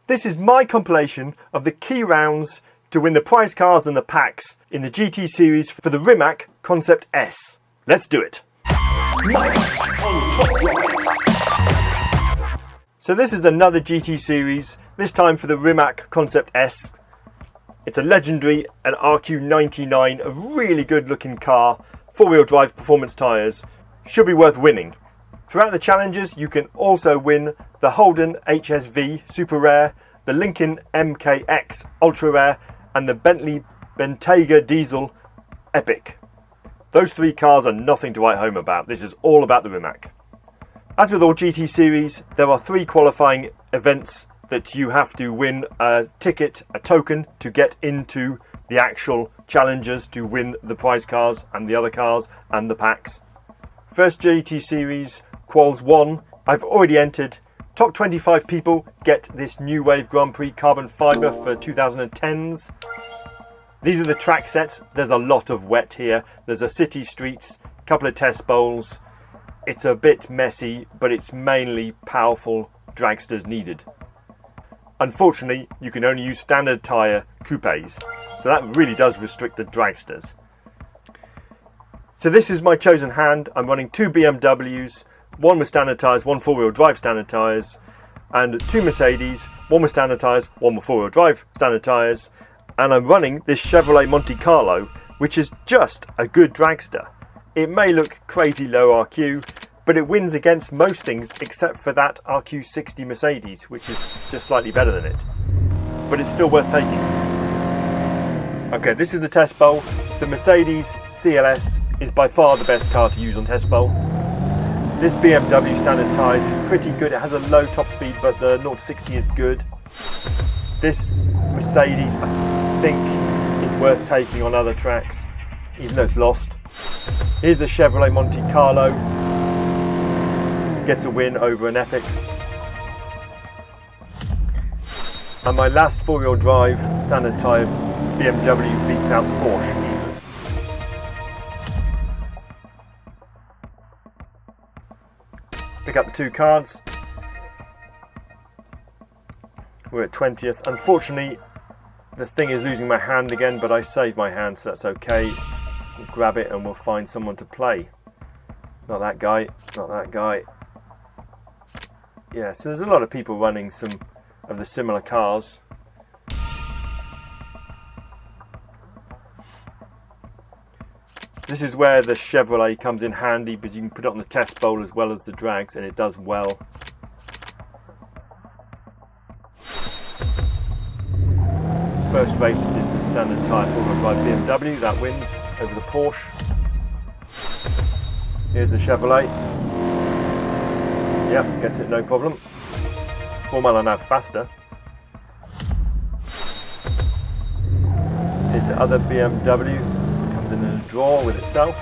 This is my compilation of the key rounds to win the prize cars and the packs in the GT series for the Rimac Concept S. Let's do it. So this is another GT series, this time for the Rimac Concept S. It's a legendary, an RQ99, a really good looking car, 4-wheel drive performance tyres, should be worth winning. Throughout the challenges you can also win the Holden HSV Super Rare, the Lincoln MKX Ultra Rare and the Bentley Bentayga Diesel Epic. Those 3 cars are nothing to write home about, this is all about the Rimac. As with all GT series, there are 3 qualifying events that you have to win a ticket, a token, to get into the actual challenges to win the prize cars and the other cars and the packs. First GT series, Quals 1, I've already entered. Top 25 people get this New Wave Grand Prix carbon fibre for 2010s. These are the track sets. There's a lot of wet here. There's a city streets, a couple of test bowls. It's a bit messy, but it's mainly powerful dragsters needed. Unfortunately, you can only use standard tyre coupes, so that really does restrict the dragsters. So this is my chosen hand. I'm running 2 BMWs, 1 with standard tyres, 1 4-wheel drive standard tyres, and 2 Mercedes, 1 with standard tyres, 1 with 4-wheel drive standard tyres, and I'm running this Chevrolet Monte Carlo, which is just a good dragster. It may look crazy low RQ, but it wins against most things except for that RQ60 Mercedes, which is just slightly better than it. But it's still worth taking. Okay, this is the test bowl. The Mercedes CLS is by far the best car to use on test bowl. This BMW standard tyres is pretty good. It has a low top speed, but the 0-60 is good. This Mercedes, I think, is worth taking on other tracks, even though it's lost. Here's the Chevrolet Monte Carlo. Gets a win over an Epic. And my last 4-wheel drive standard tyre BMW beats out Porsche easily. Pick up the 2 cards. We're at 20th. Unfortunately, the thing is losing my hand again, but I saved my hand, so that's okay. We'll grab it and we'll find someone to play. Not that guy, not that guy. Yeah, so there's a lot of people running some of the similar cars. This is where the Chevrolet comes in handy, because you can put it on the test bowl as well as the drags, and it does well. First race is the standard tyre 4-wheel drive BMW, that wins over the Porsche. Here's the Chevrolet. Yep, gets it no problem. 4 mile an hour faster. Here's the other BMW. Comes in a draw with itself.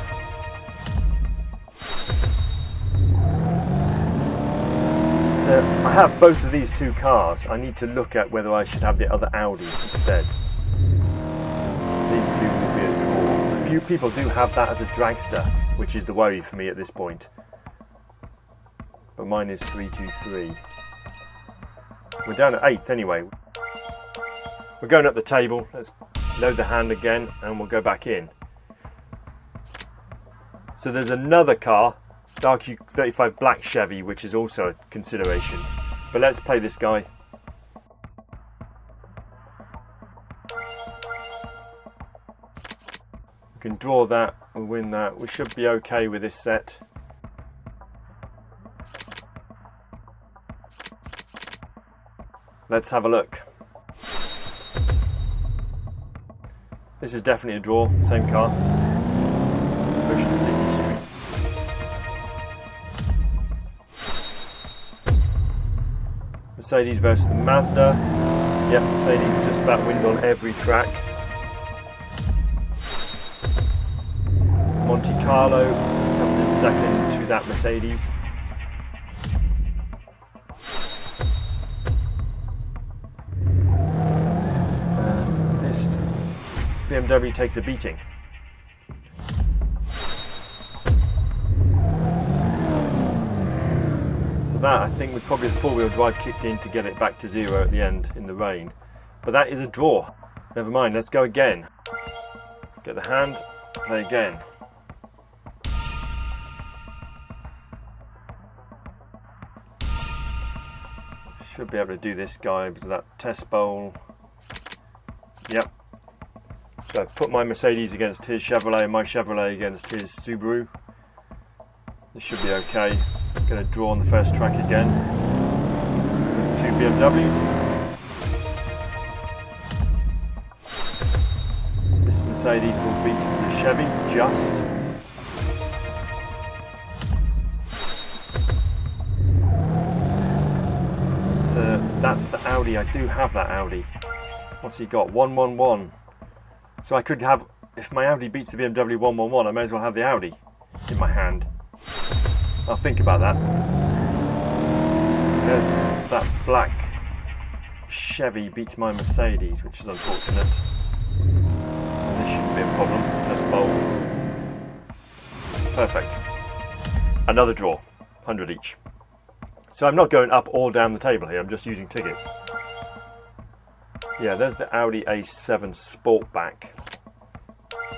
So I have both of these 2 cars. I need to look at whether I should have the other Audi instead. These 2 will be a draw. A few people do have that as a dragster, which is the worry for me at this point. But mine is 323. We're down at 8th anyway. We're going up the table. Let's load the hand again and we'll go back in. So there's another car, the RQ35 Black Chevy, which is also a consideration. But let's play this guy. We can draw that, we'll win that. We should be okay with this set. Let's have a look. This is definitely a draw, same car. Ocean City Streets. Mercedes versus the Mazda. Yep, Mercedes just about wins on every track. Monte Carlo comes in second to that Mercedes. This BMW takes a beating. So that, I think, was probably the four-wheel drive kicked in to get it back to zero at the end in the rain. But that is a draw. Never mind, let's go again. Get the hand, play again. Should be able to do this guy because of that test bowl. Yep. So put my Mercedes against his Chevrolet and my Chevrolet against his Subaru. This should be okay. Going to draw on the first track again. There's two BMWs. This Mercedes will beat the Chevy just. So that's the Audi. I do have that Audi. What's he got? 111. So I could have, if my Audi beats the BMW 111, I may as well have the Audi in my hand. I'll think about that. There's that black Chevy beats my Mercedes, which is unfortunate. This shouldn't be a problem. Test bowl. Perfect. Another draw. 100 each. So I'm not going up or down the table here, I'm just using tickets. Yeah, there's the Audi A7 Sportback.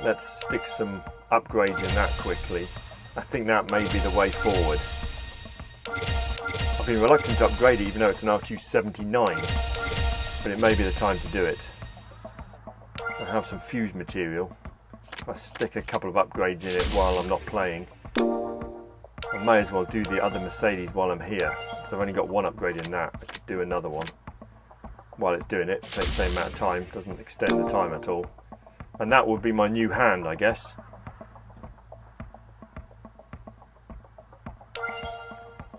Let's stick some upgrades in that quickly. I think that may be the way forward. I've been reluctant to upgrade it even though it's an RQ79, but it may be the time to do it. I have some fuse material. I'll stick a couple of upgrades in it while I'm not playing. I may as well do the other Mercedes while I'm here, because I've only got one upgrade in that. I could do another one. While it's doing it, it takes the same amount of time, doesn't extend the time at all. And that would be my new hand, I guess.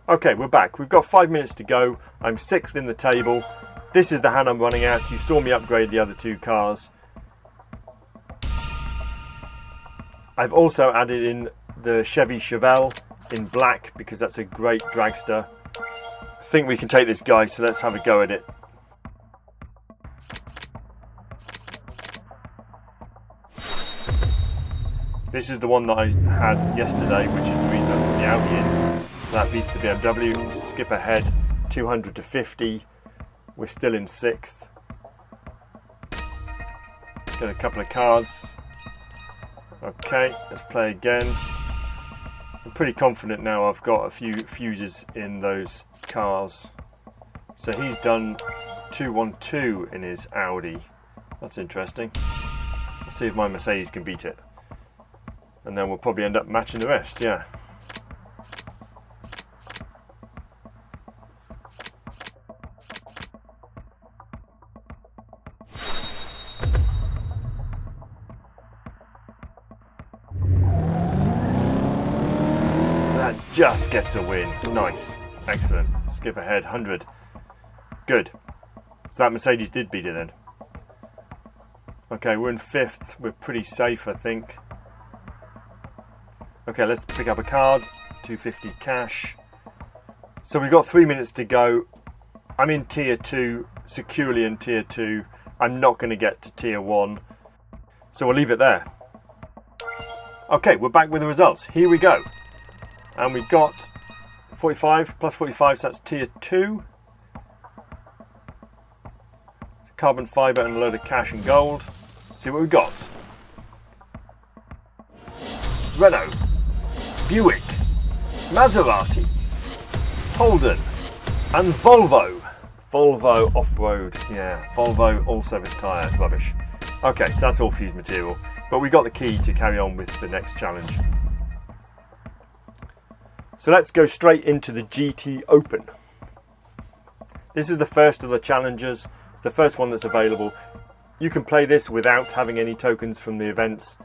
Okay, we're back. We've got 5 minutes to go. I'm 6th in the table. This is the hand I'm running at. You saw me upgrade the other two cars. I've also added in the Chevy Chevelle in black because that's a great dragster. I think we can take this guy, so let's have a go at it. This is the one that I had yesterday, which is the reason I put the Audi in. So that beats the BMW. Skip ahead, 200 to 50. We're still in 6th. Get a couple of cards. Okay, let's play again. I'm pretty confident now I've got a few fuses in those cars. So he's done 212 in his Audi. That's interesting. Let's see if my Mercedes can beat it. And then we'll probably end up matching the rest, yeah. That just gets a win. Nice. Excellent. Skip ahead, 100. Good. So that Mercedes did beat it then. Okay, we're in 5th. We're pretty safe, I think. Okay, let's pick up a card. 250 cash. So we've got 3 minutes to go. I'm in tier 2, securely in tier 2. I'm not going to get to tier 1. So we'll leave it there. Okay, we're back with the results. Here we go. And we've got 45 plus 45, so that's tier 2. Carbon fibre and a load of cash and gold. See what we've got. Renault, Buick, Maserati, Holden, and Volvo. Volvo off-road, yeah. Volvo all-service tyre, rubbish. Okay, so that's all fuse material. But we got the key to carry on with the next challenge. So let's go straight into the GT Open. This is the first of the challenges. It's the first one that's available. You can play this without having any tokens from the events.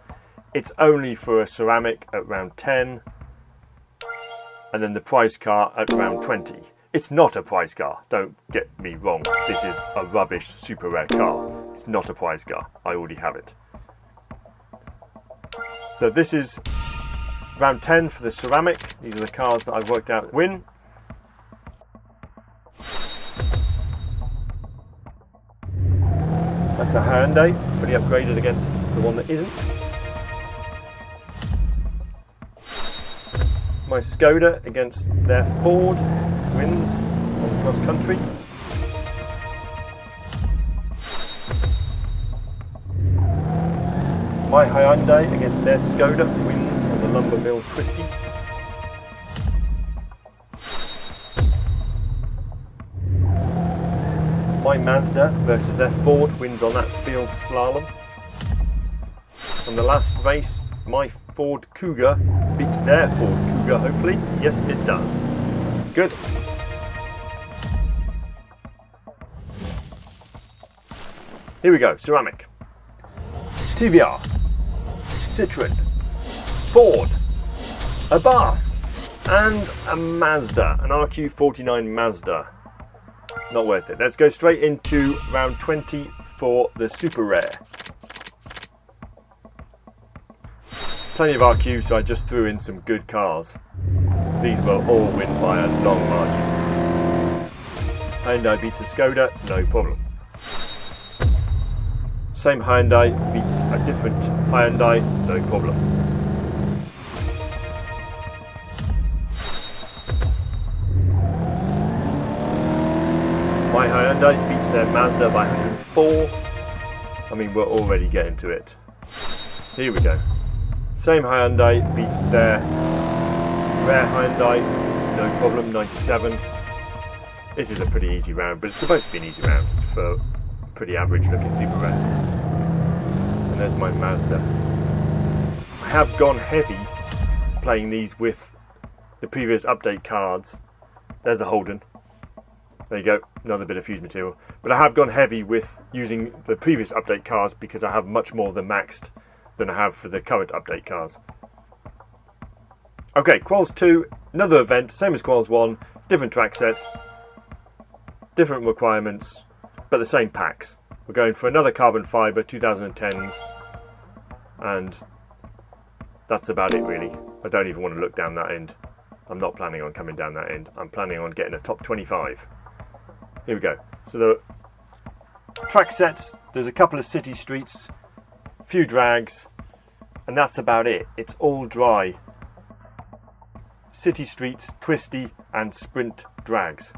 It's only for a ceramic at round 10, and then the prize car at round 20. It's not a prize car, don't get me wrong. This is a rubbish super rare car. It's not a prize car, I already have it. So this is round 10 for the ceramic. These are the cars that I've worked out win. That's a Hyundai, fully upgraded against the one that isn't. My Skoda against their Ford, wins on cross country. My Hyundai against their Skoda wins on the Lumber Mill Twisty. My Mazda versus their Ford wins on that field slalom. And the last race, my Ford Cougar beats their Ford Cougar, hopefully. Yes, it does. Good. Here we go, ceramic. TVR, Citroen, Ford, a Bath, and a Mazda, an RQ49 Mazda. Not worth it. Let's go straight into round 20 for the super rare. Plenty of RQ, so I just threw in some good cars. These will all win by a long margin. Hyundai beats a Skoda, no problem. Same Hyundai beats a different Hyundai, no problem. My Hyundai beats their Mazda by 104. I mean, we're already getting to it. Here we go. Same Hyundai beats their rare Hyundai, no problem, 97. This is a pretty easy round, but it's supposed to be an easy round. It's for pretty average looking super rare. And there's my Mazda. I have gone heavy playing these with the previous update cards. There's the Holden. There you go, another bit of fuse material. But I have gone heavy with using the previous update cars because I have much more than maxed than I have for the current update cars. Okay, Quals 2, another event, same as Quals 1, different track sets, different requirements, but the same packs. We're going for another carbon fibre 2010s, and that's about it really. I don't even want to look down that end. I'm not planning on coming down that end. I'm planning on getting a top 25. Here we go. So the track sets, there's a couple of city streets, a few drags, and that's about it. It's all dry. City streets, twisty, and sprint drags.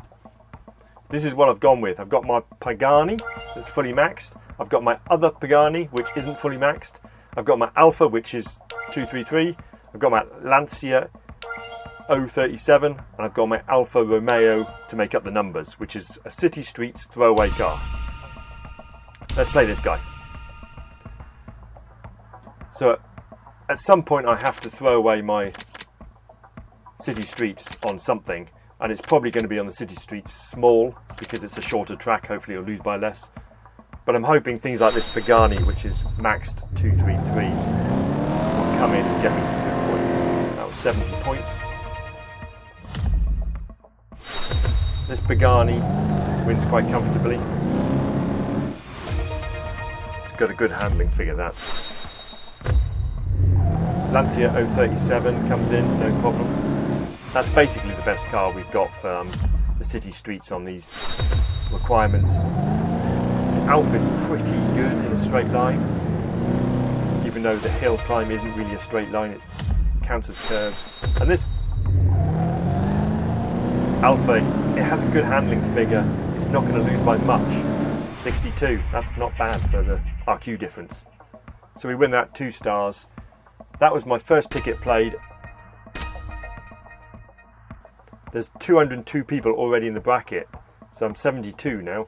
This is what I've gone with. I've got my Pagani that's fully maxed. I've got my other Pagani which isn't fully maxed. I've got my Alfa which is 233. I've got my Lancia 037 and I've got my Alfa Romeo to make up the numbers, which is a city streets throwaway car. Let's play this guy. So at some point I have to throw away my city streets on something, and it's probably going to be on the city streets small because it's a shorter track. Hopefully it'll lose by less, but I'm hoping things like this Pagani which is maxed 233 will come in and get me some good points. That was 70 points. This Pagani wins quite comfortably. It's got a good handling figure, that. Lancia 037 comes in, no problem. That's basically the best car we've got for the city streets on these requirements. The Alfa is pretty good in a straight line, even though the hill climb isn't really a straight line, it counts as curves. And this Alfa, it has a good handling figure, it's not going to lose by much. 62, that's not bad for the RQ difference. So we win that 2 stars. That was my first ticket played. There's 202 people already in the bracket, so I'm 72 now.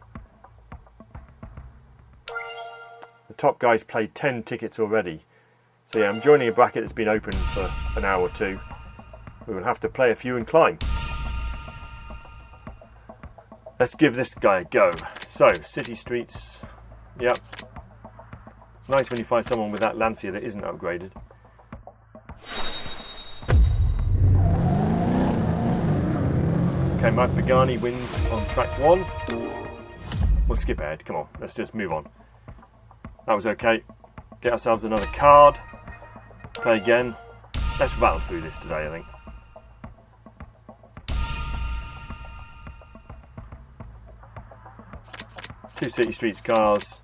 The top guys played 10 tickets already. So yeah, I'm joining a bracket that's been open for an hour or two. We will have to play a few and climb. Let's give this guy a go. So, city streets. Yep. It's nice when you find someone with that Lancia that isn't upgraded. Okay, my Pagani wins on track 1. We'll skip ahead, come on, let's just move on. That was okay. Get ourselves another card. Play again. Let's rattle through this today, I think. Two city streets cars.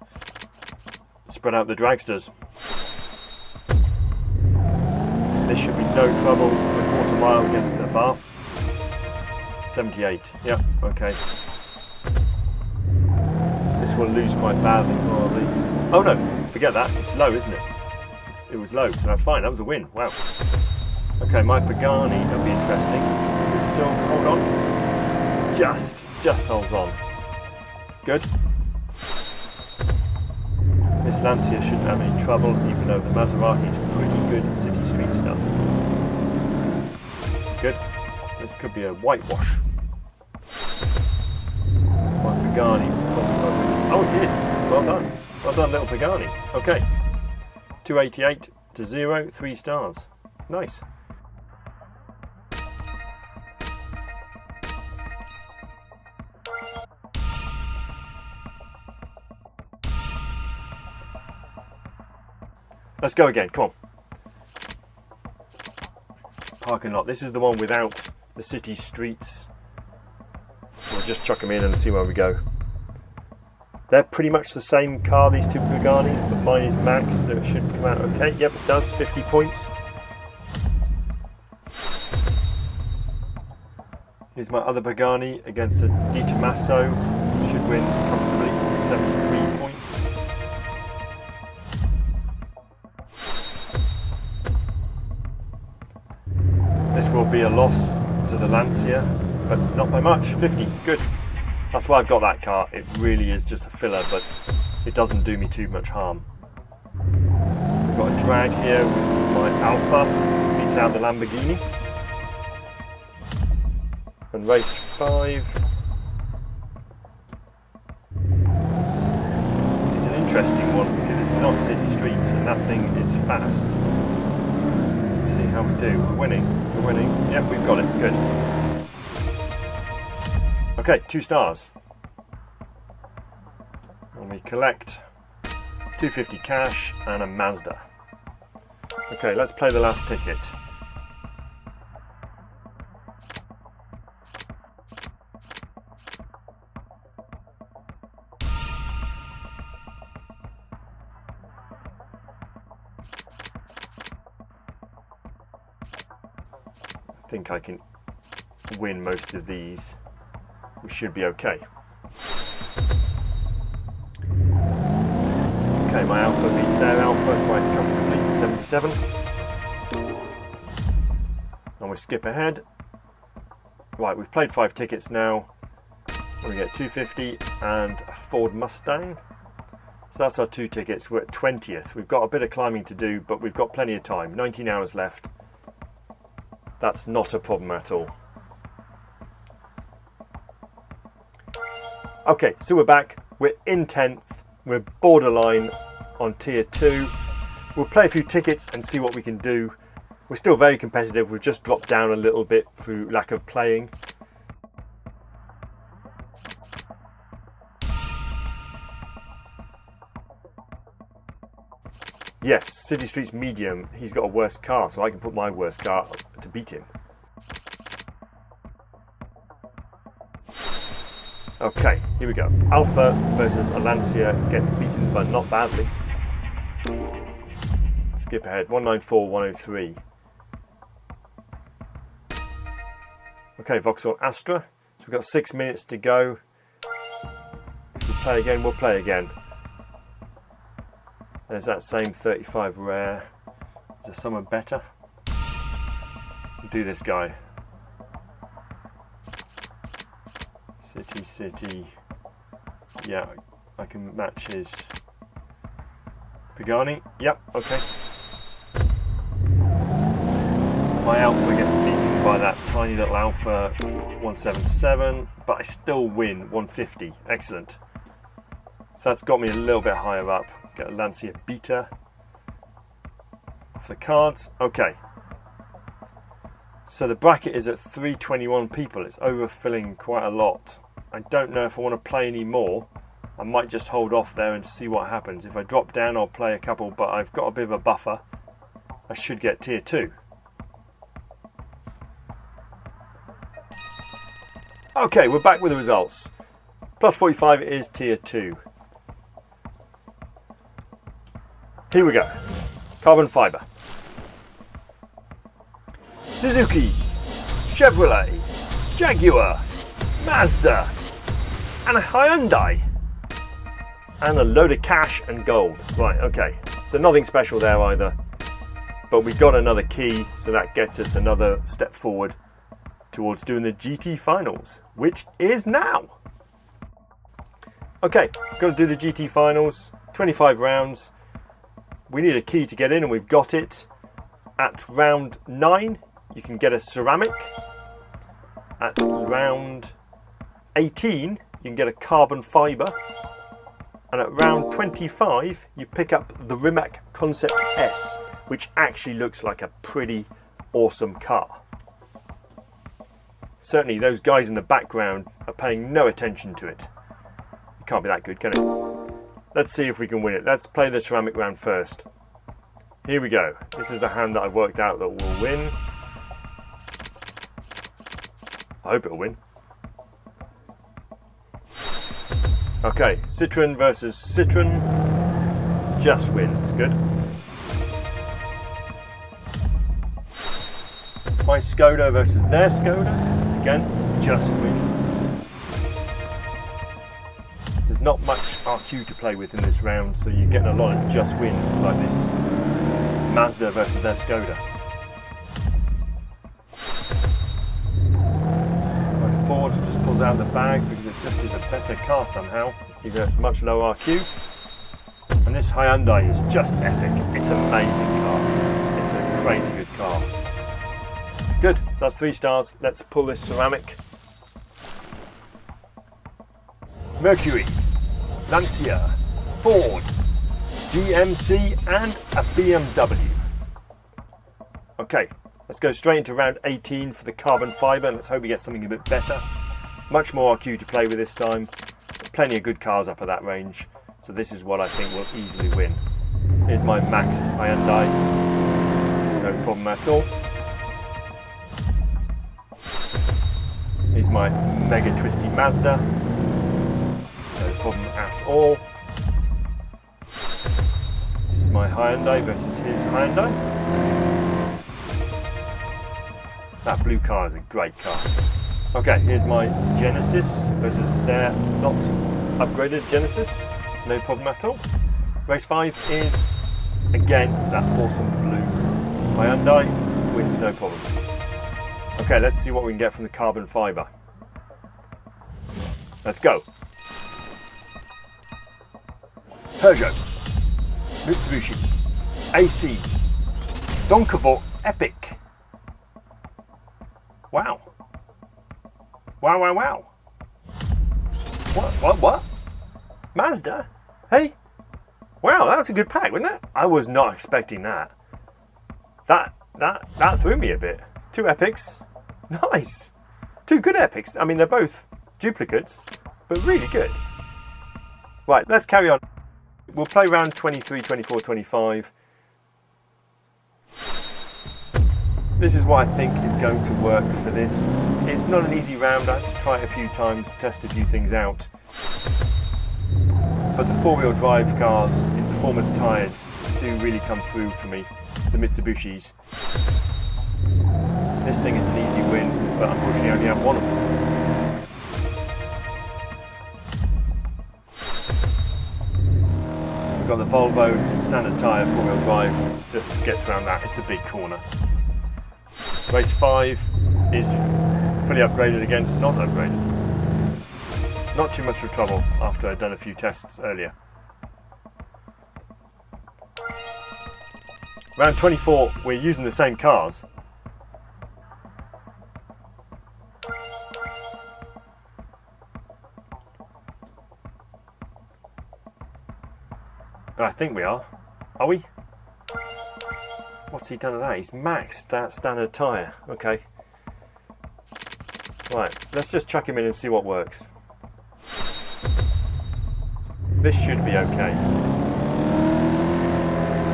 Spread out the dragsters. This should be no trouble for a quarter mile against the Bath. 78. Yeah, okay. This will lose quite badly, probably. Oh no, forget that. It's low, isn't it? It was low, so that's fine. That was a win. Wow. Okay, my Pagani, that'll be interesting. Does it still hold on? Just holds on. Good. This Lancia shouldn't have any trouble, even though the Maserati's pretty good at city street stuff. Good. This could be a whitewash. My Pagani probably won't win this. Oh, it did. Well done. Well done, little Pagani. Okay. 288 to 0, 3 stars. Nice. Let's go again, come on. Parking lot. This is the one without the city streets. We'll just chuck them in and see where we go. They're pretty much the same car, these two Paganis, but mine is Max, so it should come out okay. Yep, it does, 50 points. Here's my other Pagani against a Di Tommaso. Should win comfortably, 73 points. This will be a loss to the Lancia, but not by much, 50, good. That's why I've got that car. It really is just a filler, but it doesn't do me too much harm. We've got a drag here with my Alfa, beats out the Lamborghini. And race 5 is an interesting one because it's not city streets and that thing is fast. Let's see how we do. We're winning. Yep, we've got it. Good. Okay, 2 stars. And we collect 250 cash and a Mazda. Okay, let's play the last ticket. I think I can win most of these. We should be okay. Okay, my Alfa beats their Alfa quite comfortably, 77. And we skip ahead. Right, we've played 5 tickets now. We get 250 and a Ford Mustang. So that's our 2 tickets. We're at 20th. We've got a bit of climbing to do, but we've got plenty of time. 19 hours left. That's not a problem at all. Okay, so we're back. We're in 10th. We're borderline on tier 2. We'll play a few tickets and see what we can do. We're still very competitive. We've just dropped down a little bit through lack of playing. Yes, City Street's medium. He's got a worse car, so I can put my worst car to beat him. Okay, here we go. Alfa versus a Lancia gets beaten, but not badly. Skip ahead. 194, 103. Okay, Vauxhall Astra. So we've got 6 minutes to go. If we play again, we'll play again. There's that same 35 rare. Is there someone better? We'll do this guy. City. Yeah, I can match his Pagani. Yep, okay. My Alfa gets beaten by that tiny little Alfa 177, but I still win 150. Excellent. So that's got me a little bit higher up. Get a Lancia Beta off the cards. Okay. So the bracket is at 321 people. It's overfilling quite a lot. I don't know if I want to play any more. I might just hold off there and see what happens. If I drop down, I'll play a couple, but I've got a bit of a buffer. I should get tier 2. Okay, we're back with the results. Plus 45 is tier 2. Here we go. Carbon fibre. Suzuki, Chevrolet, Jaguar, Mazda, and a Hyundai. And a load of cash and gold. Right, okay. So nothing special there either. But we got another key, so that gets us another step forward towards doing the GT finals, which is now. Okay, got to do the GT finals, 25 rounds. We need a key to get in, and we've got it. At round 9, you can get a ceramic. At round 18, you can get a carbon fibre. And at round 25, you pick up the Rimac Concept S, which actually looks like a pretty awesome car. Certainly those guys in the background are paying no attention to it. It can't be that good, can it? Let's see if we can win it. Let's play the ceramic round first. Here we go. This is the hand that I've worked out that will win. I hope it'll win. Okay, Citroen versus Citroen. Just wins. Good. My Skoda versus their Skoda. Again, just wins. There's not much RQ to play with in this round, so you're getting a lot of just wins like this Mazda versus their Skoda. My Ford just pulls out the bag because it just is a better car somehow, even though it's much lower RQ. And this Hyundai is just epic. It's an amazing car. It's a crazy good car. Good, that's 3 stars. Let's pull this ceramic. Mercury, Lancia, Ford, GMC and a BMW. Okay, let's go straight into round 18 for the carbon fibre, and let's hope we get something a bit better. Much more RQ to play with this time. Plenty of good cars up at that range, so this is what I think will easily win. Here's my maxed Hyundai. No problem at all. Here's my mega twisty Mazda. No problem at all. This is my Hyundai versus his Hyundai. That blue car is a great car. Okay, here's my Genesis versus their not upgraded Genesis. No problem at all. Race 5 is, again, that awesome blue Hyundai. Wins no problem. Okay, let's see what we can get from the carbon fibre. Let's go. Peugeot, Mitsubishi, AC, Donkavor Epic. Wow. Wow, wow, wow. What? Mazda? Hey? Wow, that was a good pack, wasn't it? I was not expecting that. That threw me a bit. 2 epics. Nice. 2 good epics. I mean, they're both duplicates, but really good. Right, let's carry on. We'll play round 23, 24, 25. This is what I think is going to work for this. It's not an easy round. I had to try it a few times, test a few things out. But the 4-wheel drive cars in performance tyres do really come through for me. The Mitsubishis. This thing is an easy win, but unfortunately I only have one of them. We've got the Volvo standard tyre 4-wheel drive, just gets around that. It's a big corner. Race 5 is fully upgraded against not upgraded. Not too much of trouble after I'd done a few tests earlier. Round 24, we're using the same cars. I think we are. Are we? What's he done to that? He's maxed that standard tyre. Okay. Right, let's just chuck him in and see what works. This should be okay.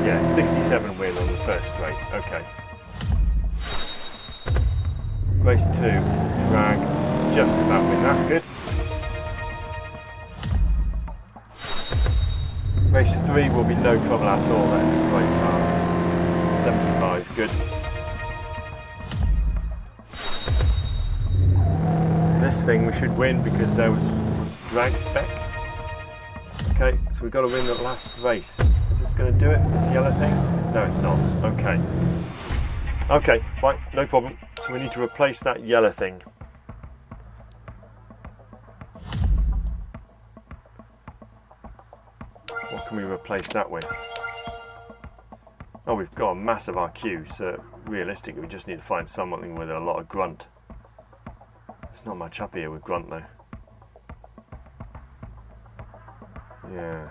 Yeah, 67 win on the first race. Okay. Race 2, drag, just about win that. Good. Race 3 will be no trouble at all. That's a great car. 75, good. thing we should win because there was drag spec. Okay, so we've got to win the last race. Is this going to do it, this yellow thing? No, it's not. Okay. Okay, right, no problem. So we need to replace that yellow thing. What can we replace that with? Oh, we've got a massive RQ, so realistically we just need to find something with a lot of grunt. There's not much up here with grunt though. Yeah.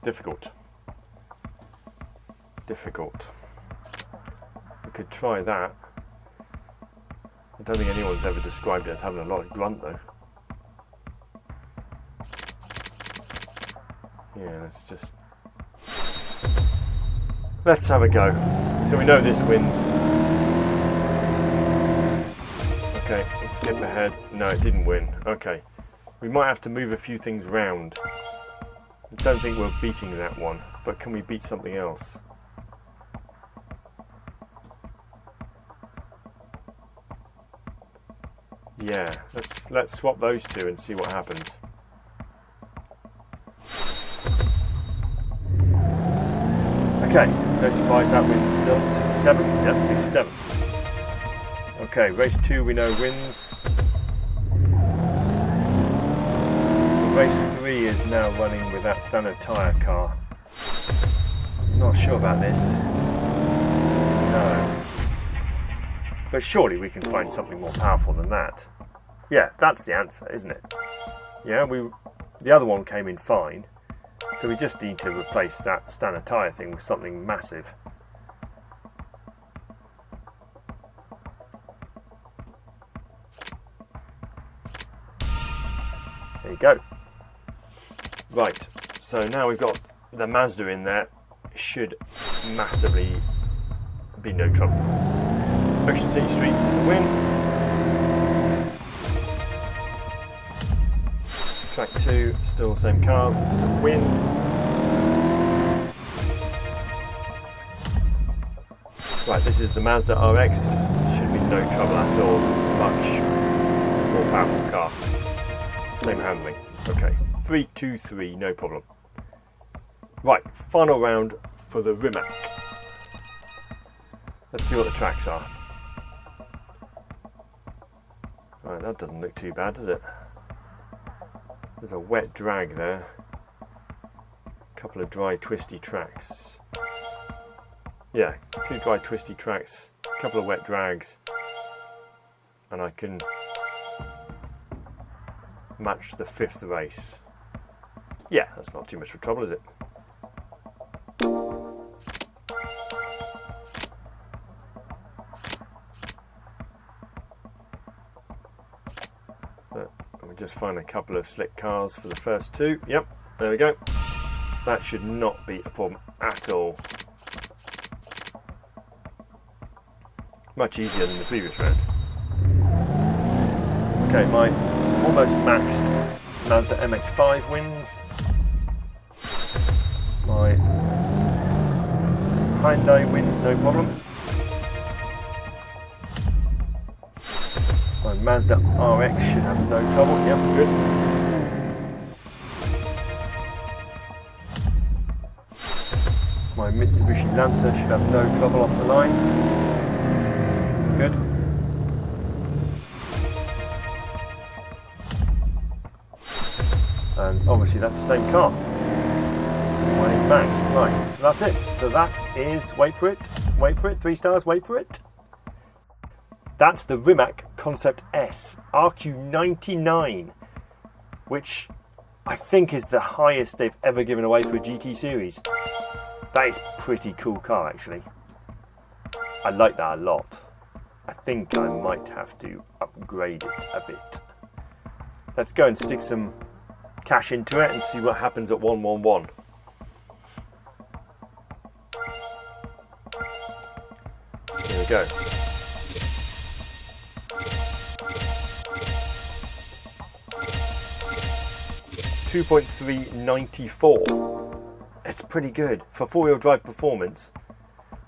Difficult. Difficult. We could try that. I don't think anyone's ever described it as having a lot of grunt though. Yeah, let's have a go. So we know this wins. Okay, let's skip ahead. No, it didn't win. Okay. We might have to move a few things round. I don't think we're beating that one, but can we beat something else? Yeah, let's swap those two and see what happens. Okay, no surprise that wins still. 67? Yep, 67. Okay, race 2 we know wins. So race 3 is now running with that standard tyre car. Not sure about this. No. But surely we can find something more powerful than that. Yeah, that's the answer, isn't it? Yeah, the other one came in fine. So we just need to replace that standard tyre thing with something massive. There you go. Right, so now we've got the Mazda in there. It should massively be no trouble. Ocean City Streets is the win. Track 2, still the same cars, is a win. Right, this is the Mazda RX. Should be no trouble at all. Much more powerful car. Same handling. Okay, 3-2-3, no problem. Right, final round for the Rimac. Let's see what the tracks are. Right, that doesn't look too bad, does it? There's a wet drag there. A couple of dry, twisty tracks. Yeah, 2 dry, twisty tracks, a couple of wet drags, and I can match the 5th race. Yeah, that's not too much of trouble, is it? So, let me just find a couple of slick cars for the first 2. Yep, there we go. That should not be a problem at all. Much easier than the previous round. Okay, my almost maxed Mazda MX-5 wins. My Hyundai wins, no problem. My Mazda RX should have no trouble. Yep, good. My Mitsubishi Lancer should have no trouble off the line. Good. And obviously that's the same car. Mine is maxed. Right, so that's it. So that is, wait for it, 3 stars, wait for it. That's the Rimac Concept S RQ99, which I think is the highest they've ever given away for a GT series. That is a pretty cool car actually. I like that a lot. I think I might have to upgrade it a bit. Let's go and stick some cash into it and see what happens at 111. Here we go. $2.394. It's pretty good for 4-wheel drive performance.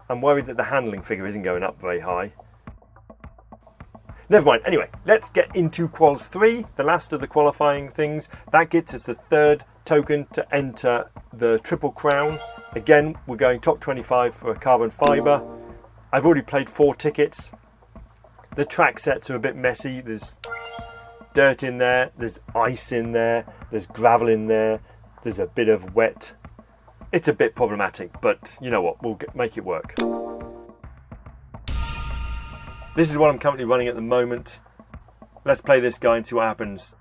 I'm worried that the handling figure isn't going up very high. Never mind. Anyway, let's get into Quals 3, the last of the qualifying things. That gets us the third token to enter the Triple Crown. Again, we're going top 25 for a carbon fibre. I've already played 4 tickets. The track sets are a bit messy. There's dirt in there, there's ice in there, there's gravel in there, there's a bit of wet. It's a bit problematic, but you know what, we'll make it work. This is what I'm currently running at the moment. Let's play this guy and see what happens.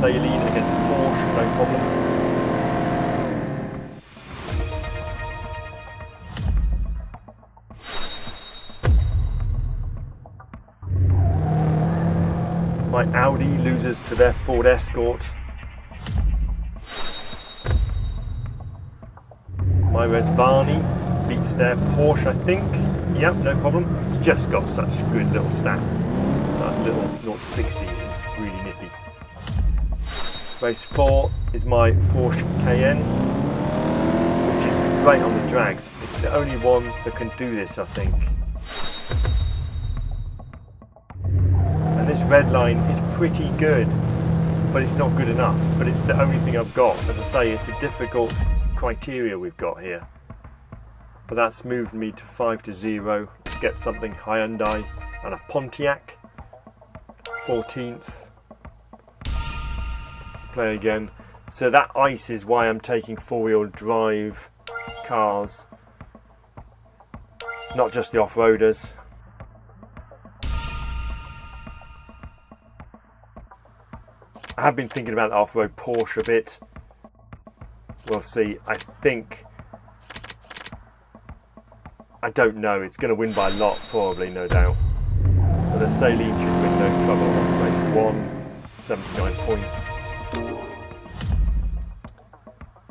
Saline against Porsche, no problem. My Audi loses to their Ford Escort. My Resvani beats their Porsche, I think. Yep, no problem. It's just got such good little stats. That little 0 to 60 is really nippy. Race 4 is my Porsche Cayenne, which is great on the drags. It's the only one that can do this, I think. And this red line is pretty good, but it's not good enough. But it's the only thing I've got. As I say, it's a difficult criteria we've got here. But that's moved me to 5 to 0. Let's get something Hyundai and a Pontiac. 14th. Play again. So that ice is why I'm taking 4-wheel drive cars, not just the off-roaders. I have been thinking about the off-road Porsche a bit. We'll see. I don't know, it's going to win by a lot, probably, no doubt. But the Saline should win no trouble on race 1, 79 points.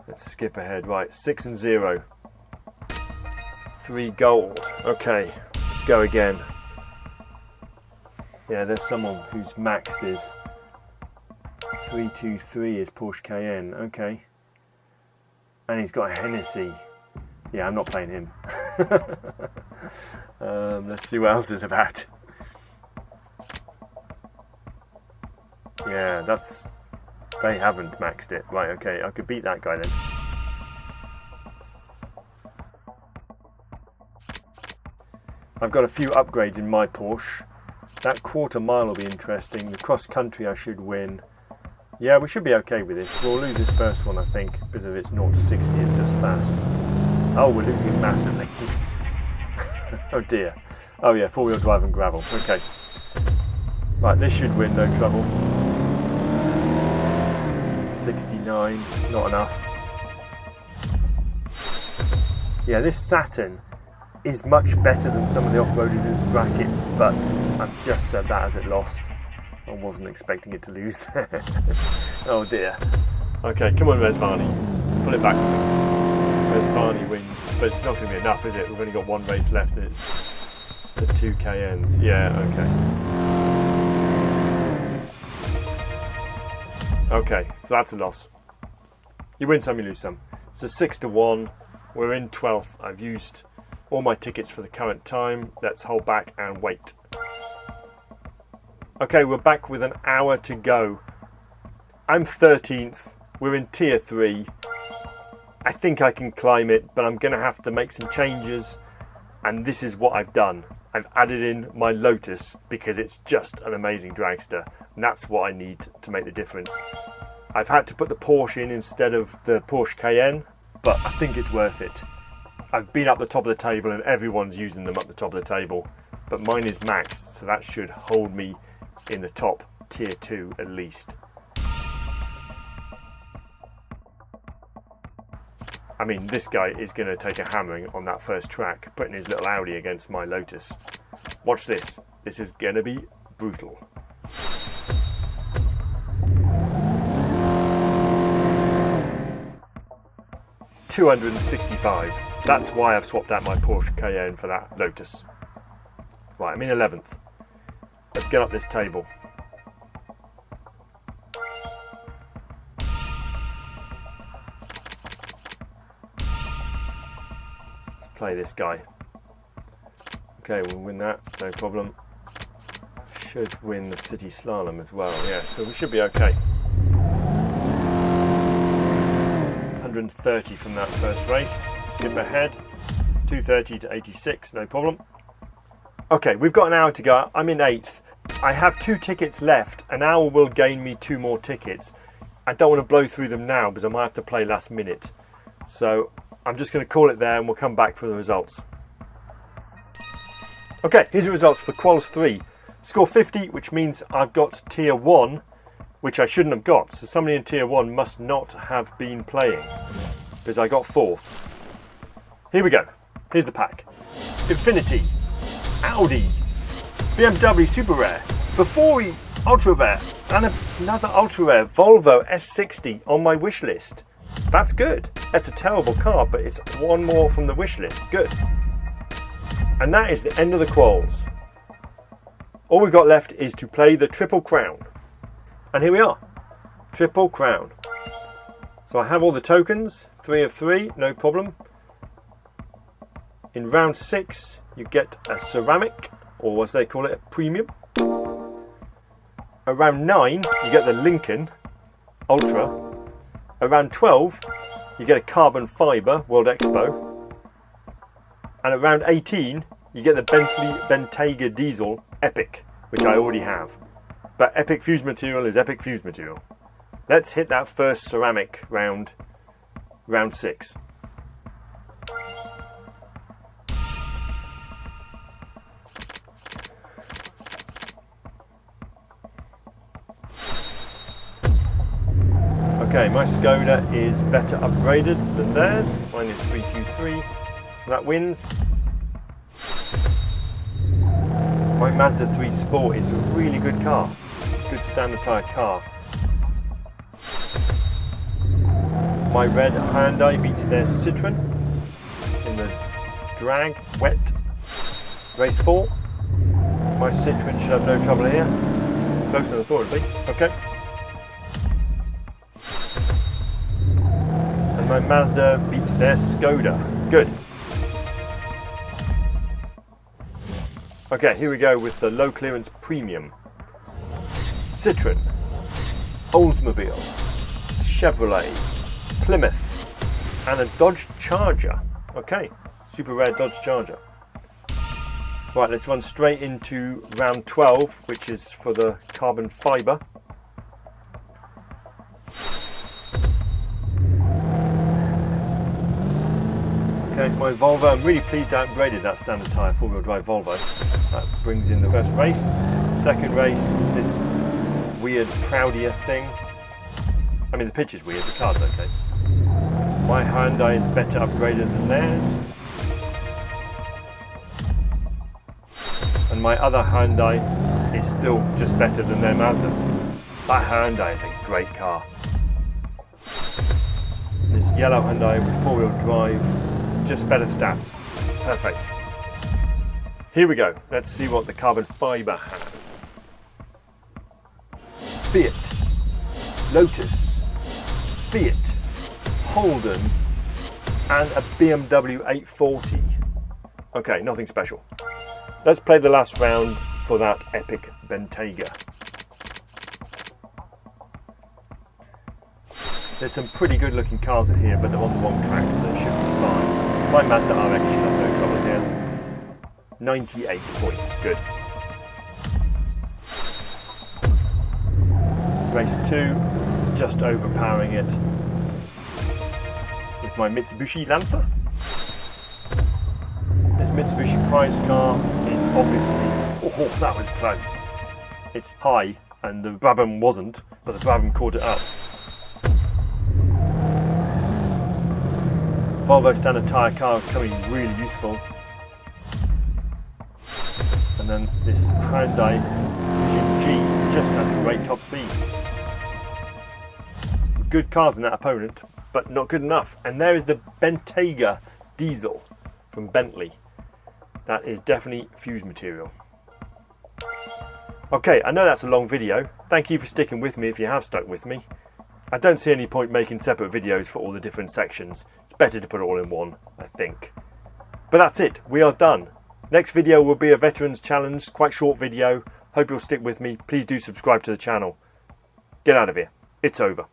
Let's skip ahead. Right, 6 and 0. 3 gold. Okay, let's go again. Yeah, there's someone whose maxed is 323 is Porsche Cayenne. Okay. And he's got a Hennessy. Yeah, I'm not playing him. Let's see what else is about. Yeah, they haven't maxed it. Right, okay, I could beat that guy then. I've got a few upgrades in my Porsche. That quarter mile will be interesting. The cross country I should win. Yeah, we should be okay with this. We'll lose this first one, I think, because of its 0 to 60 is just fast. Oh, we're losing it massively. Oh dear. Oh yeah, 4-wheel drive and gravel. Okay. Right, this should win, no trouble. 69, not enough. Yeah, this Saturn is much better than some of the off-roaders in this bracket, but I've just said that as it lost. I wasn't expecting it to lose there. Oh dear. Okay, come on Resvani. Pull it back. Resvani wins, but it's not going to be enough, is it? We've only got one race left and it's the 2 Cayennes. Yeah, okay. Okay, so that's a loss. You win some, you lose some. So 6 to 1. We're in 12th. I've used all my tickets for the current time. Let's hold back and wait. Okay, we're back with an hour to go. I'm 13th. We're in tier 3. I think I can climb it, but I'm going to have to make some changes. And this is what I've done. I've added in my Lotus because it's just an amazing dragster. And that's what I need to make the difference. I've had to put the Porsche in instead of the Porsche Cayenne, but I think it's worth it. I've been up the top of the table and everyone's using them up the top of the table. But mine is maxed, so that should hold me in the top tier 2 at least. I mean, this guy is going to take a hammering on that first track, putting his little Audi against my Lotus. Watch this. This is going to be brutal. $265. That's why I've swapped out my Porsche Cayenne for that Lotus. Right, I'm in 11th. Let's get up this table. Let's play this guy. Okay, we'll win that, no problem. Should win the city slalom as well, yeah, so we should be okay. 130 from that first race. Skip ahead. 230 to 86, no problem. Okay, we've got an hour to go. I'm in 8th. I have 2 tickets left. An hour will gain me 2 more tickets. I don't want to blow through them now because I might have to play last minute. So I'm just going to call it there and we'll come back for the results. Okay, here's the results for Quals 3. Score 50, which means I've got Tier 1, which I shouldn't have got. So somebody in Tier 1 must not have been playing because I got 4th. Here we go. Here's the pack. Infinity, Audi, BMW Super Rare, Befori Ultra Rare, and another Ultra Rare Volvo S60 on my wish list. That's good. That's a terrible car, but it's one more from the wish list. Good. And that is the end of the Quals. All we've got left is to play the Triple Crown. And here we are. Triple Crown. So I have all the tokens. 3 of 3, no problem. In round 6, you get a ceramic, or as they call it, a premium. Around 9, you get the Lincoln Ultra. Around 12, you get a carbon fibre World Expo. And around 18, you get the Bentley Bentayga Diesel Epic, which I already have. But Epic Fuse Material is Epic Fuse Material. Let's hit that first ceramic round 6. Okay, my Skoda is better upgraded than theirs. Mine is 323, so that wins. My Mazda 3 Sport is a really good car. Good standard tyre car. My red Hyundai beats their Citroen in the drag, wet, race 4. My Citroen should have no trouble here. Closer than I thought it'd be. Okay. And my Mazda beats their Skoda. Good. Okay, here we go with the low clearance premium. Citroen, Oldsmobile, Chevrolet, Plymouth, and a Dodge Charger. Okay, super rare Dodge Charger. Right, let's run straight into round 12, which is for the carbon fibre. Okay, my Volvo, I'm really pleased I upgraded that standard tyre 4-wheel drive Volvo. That brings in the first race. Second race is this weird Proudia thing. I mean, the pitch is weird, the car's okay. My Hyundai is better upgraded than theirs. And my other Hyundai is still just better than their Mazda. That Hyundai is a great car. This yellow Hyundai with 4-wheel drive, just better stats. Perfect. Here we go. Let's see what the carbon fibre has. Fiat, Lotus, Fiat, Holden, and a BMW 840. Okay, nothing special. Let's play the last round for that epic Bentayga. There's some pretty good looking cars in here, but they're on the wrong track, so they should be fine. My Mazda RX should have no trouble here. 98 points, good. Race 2, just overpowering it with my Mitsubishi Lancer. This Mitsubishi prize car is obviously, oh, that was close. It's high and the Brabham wasn't, but the Brabham caught it up. Volvo standard tyre car is coming really useful. And then this Hyundai Vision G just has a great top speed. Good cars in that opponent, but not good enough. And there is the Bentayga Diesel from Bentley. That is definitely fuse material. Okay, I know that's a long video. Thank you for sticking with me if you have stuck with me. I don't see any point making separate videos for all the different sections. It's better to put it all in one, I think. But that's it, we are done. Next video will be a Veterans Challenge, quite short video. Hope you'll stick with me. Please do subscribe to the channel. Get out of here. It's over.